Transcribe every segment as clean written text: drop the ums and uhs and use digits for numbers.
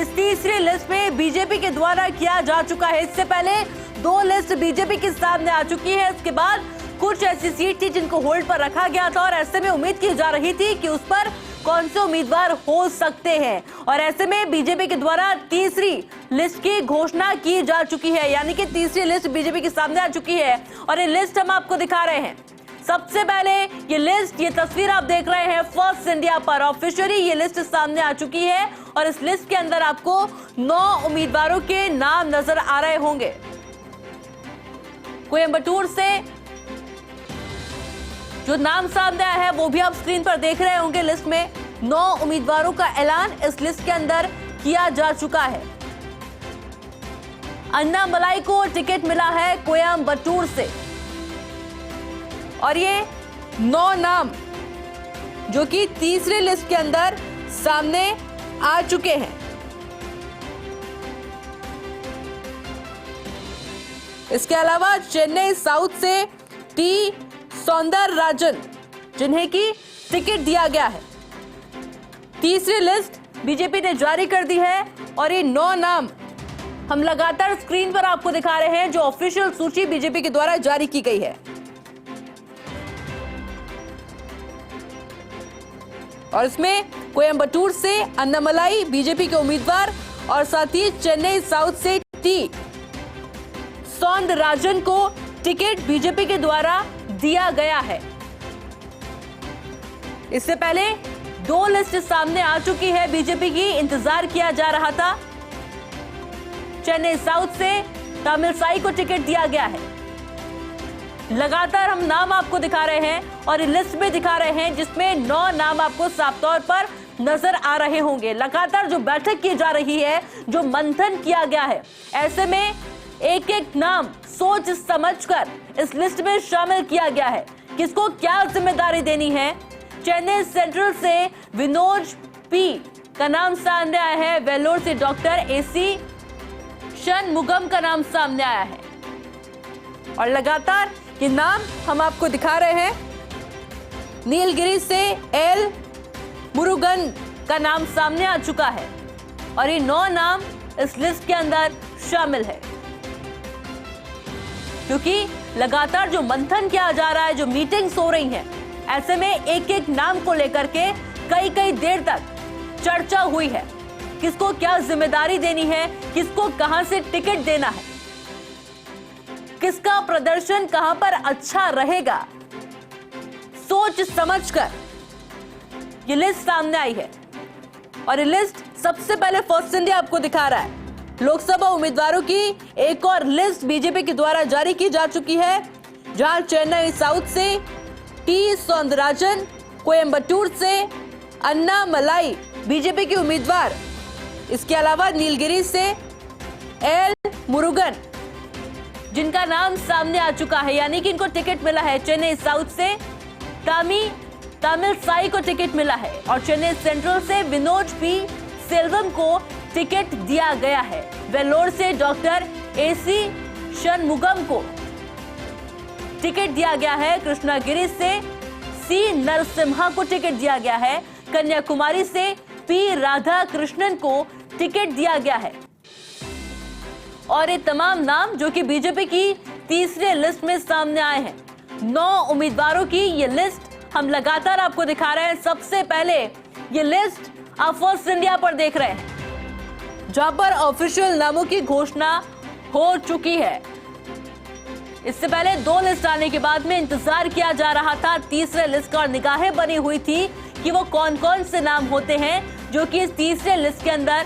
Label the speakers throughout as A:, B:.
A: इस तीसरी लिस्ट में बीजेपी के द्वारा किया जा चुका है। इससे पहले 2 लिस्ट बीजेपी के सामने आ चुकी है। इसके बाद कुछ ऐसी सीट थी जिनको होल्ड पर रखा गया था और ऐसे में उम्मीद की जा रही थी कि उस पर कौन से उम्मीदवार हो सकते हैं, और ऐसे में बीजेपी के द्वारा तीसरी लिस्ट की घोषणा की जा चुकी है, यानी कि तीसरी लिस्ट बीजेपी के सामने आ चुकी है और ये लिस्ट हम आपको दिखा रहे हैं। सबसे पहले ये लिस्ट, ये तस्वीर आप देख रहे हैं फर्स्ट इंडिया पर ऑफिशियली ये लिस्ट सामने आ चुकी है और इस लिस्ट के अंदर आपको 9 उम्मीदवारों के नाम नजर आ रहे होंगे। कोयंबटूर से जो नाम सामने आया है वो भी आप स्क्रीन पर देख रहे होंगे। लिस्ट में 9 उम्मीदवारों का ऐलान इस लिस्ट के अंदर किया जा चुका है। अन्नामलाई को टिकट मिला है कोयंबटूर से और ये 9 नाम जो कि तीसरी लिस्ट के अंदर सामने आ चुके हैं। इसके अलावा चेन्नई साउथ से टी सौंदरराजन जिन्हें की टिकट दिया गया है। तीसरी लिस्ट बीजेपी ने जारी कर दी है और ये 9 नाम हम लगातार स्क्रीन पर आपको दिखा रहे हैं जो ऑफिशियल सूची बीजेपी के द्वारा जारी की गई है। और इसमें कोयंबटूर से अन्नामलाई बीजेपी के उम्मीदवार और साथ ही चेन्नई साउथ से टी सौंदरराजन को टिकट बीजेपी के द्वारा दिया गया है। इससे पहले 2 लिस्ट सामने आ चुकी है बीजेपी की, इंतजार किया जा रहा था। चेन्नई साउथ से तमिलसाई को टिकट दिया गया है। लगातार हम नाम आपको दिखा रहे हैं और लिस्ट में दिखा रहे हैं जिसमें 9 नाम आपको साफ तौर पर नजर आ रहे होंगे। लगातार जो बैठक की जा रही है, जो मंथन किया गया है, ऐसे में एक एक नाम सोच समझकर इस लिस्ट में शामिल किया गया है। किसको क्या जिम्मेदारी देनी है। चेन्नई सेंट्रल से विनोद पी का नाम सामने आया है। वेल्लोर से डॉक्टर एसी षणमुगम का नाम सामने आया है और लगातार ये नाम हम आपको दिखा रहे हैं। नीलगिरी से एल मुरुगन का नाम सामने आ चुका है और ये 9 नाम इस लिस्ट के अंदर शामिल है। क्योंकि लगातार जो मंथन किया जा रहा है, जो मीटिंग्स हो रही हैं, ऐसे में एक एक नाम को लेकर के कई देर तक चर्चा हुई है। किसको क्या जिम्मेदारी देनी है, किसको कहां से टिकट देना है, किसका प्रदर्शन कहां पर अच्छा रहेगा, सोच समझकर ये लिस्ट सामने आई है। और ये लिस्ट सबसे पहले फर्स्ट इंडिया आपको दिखा रहा है। लोकसभा उम्मीदवारों की एक और लिस्ट बीजेपी के द्वारा जारी की जा चुकी है, जहां चेन्नई साउथ से टी सौंदरराजन, कोयंबटूर से अन्नामलाई बीजेपी के उम्मीदवार, इसके अलावा नीलगिरी से एल मुरुगन जिनका नाम सामने आ चुका है, यानी कि इनको टिकट मिला है। चेन्नई साउथ से तमिलसाई को टिकट मिला है और चेन्नई सेंट्रल से विनोद पी सेल्वम को टिकट दिया गया है। वेल्लोर से डॉक्टर एसी षणमुगम को टिकट दिया गया है। कृष्णागिरी से सी नरसिम्हा को टिकट दिया गया है। कन्याकुमारी से पी राधा कृष्णन को टिकट दिया गया है। और ये तमाम नाम जो कि बीजेपी की तीसरे लिस्ट में सामने आए हैं। 9 उम्मीदवारों की ये लिस्ट हम लगातार आपको दिखा रहे हैं। सबसे पहले ये लिस्ट आप फर्स्ट इंडिया पर देख रहे हैं, जहां पर ऑफिशियल नामों की घोषणा हो चुकी है। इससे पहले 2 लिस्ट आने के बाद में इंतजार किया जा रहा था तीसरे लिस्ट का और निगाहें बनी हुई थी कि वो कौन कौन से नाम होते हैं जो कि इस तीसरे लिस्ट के अंदर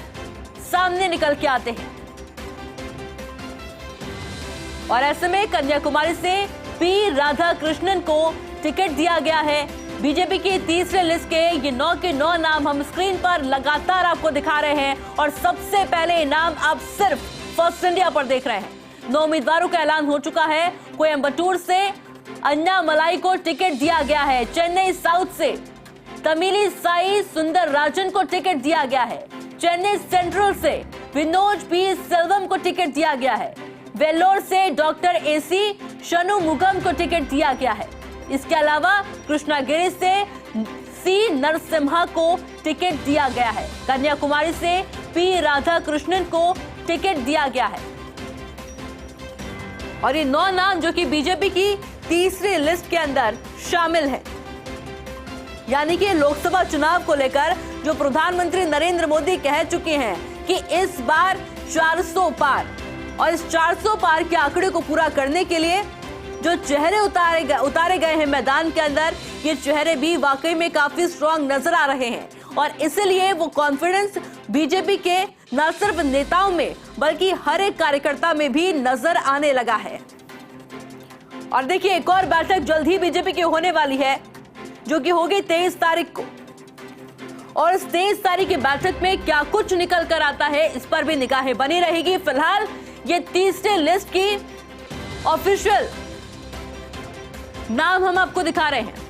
A: सामने निकल के आते हैं। और ऐसे में कन्याकुमारी से पी राधा कृष्णन को टिकट दिया गया है। बीजेपी की तीसरे लिस्ट के ये 9 के 9 नाम हम स्क्रीन पर लगातार आपको दिखा रहे हैं और सबसे पहले नाम आप सिर्फ फर्स्ट इंडिया पर देख रहे हैं। 9 उम्मीदवारों का ऐलान हो चुका है। कोयंबटूर से अन्नामलाई को टिकट दिया गया है। चेन्नई साउथ से तमिलिसाई सुंदरराजन को टिकट दिया गया है। चेन्नई सेंट्रल से विनोद पी सेल्वम को टिकट दिया गया है। वेल्लोर से डॉक्टर एसी षणमुगम को टिकट दिया गया है। इसके अलावा कृष्णागिरी से सी नरसिम्हा को टिकट दिया गया है। कन्याकुमारी से पी राधाकृष्णन को टिकट दिया गया है और ये 9 नाम जो कि बीजेपी की तीसरी लिस्ट के अंदर शामिल है। यानी कि लोकसभा चुनाव को लेकर जो प्रधानमंत्री नरेंद्र मोदी कह चुके हैं कि इस बार 400 पार, और इस 400 पार के आंकड़े को पूरा करने के लिए जो चेहरे उतारे गए हैं मैदान के अंदर, ये चेहरे भी वाकई में काफी स्ट्रांग नजर आ रहे हैं और इसलिए वो कॉन्फिडेंस बीजेपी के न सिर्फ नेताओं में बल्कि हर एक कार्यकर्ता में भी नजर आने लगा है। और देखिए, एक और बैठक जल्द ही बीजेपी की होने वाली है जो कि होगी 23 तारीख को, और इस 23 तारीख की बैठक में क्या कुछ निकल कर आता है इस पर भी निगाहें बनी रहेगी। फिलहाल ये तीसरी लिस्ट की ऑफिशियल नाम हम आपको दिखा रहे हैं।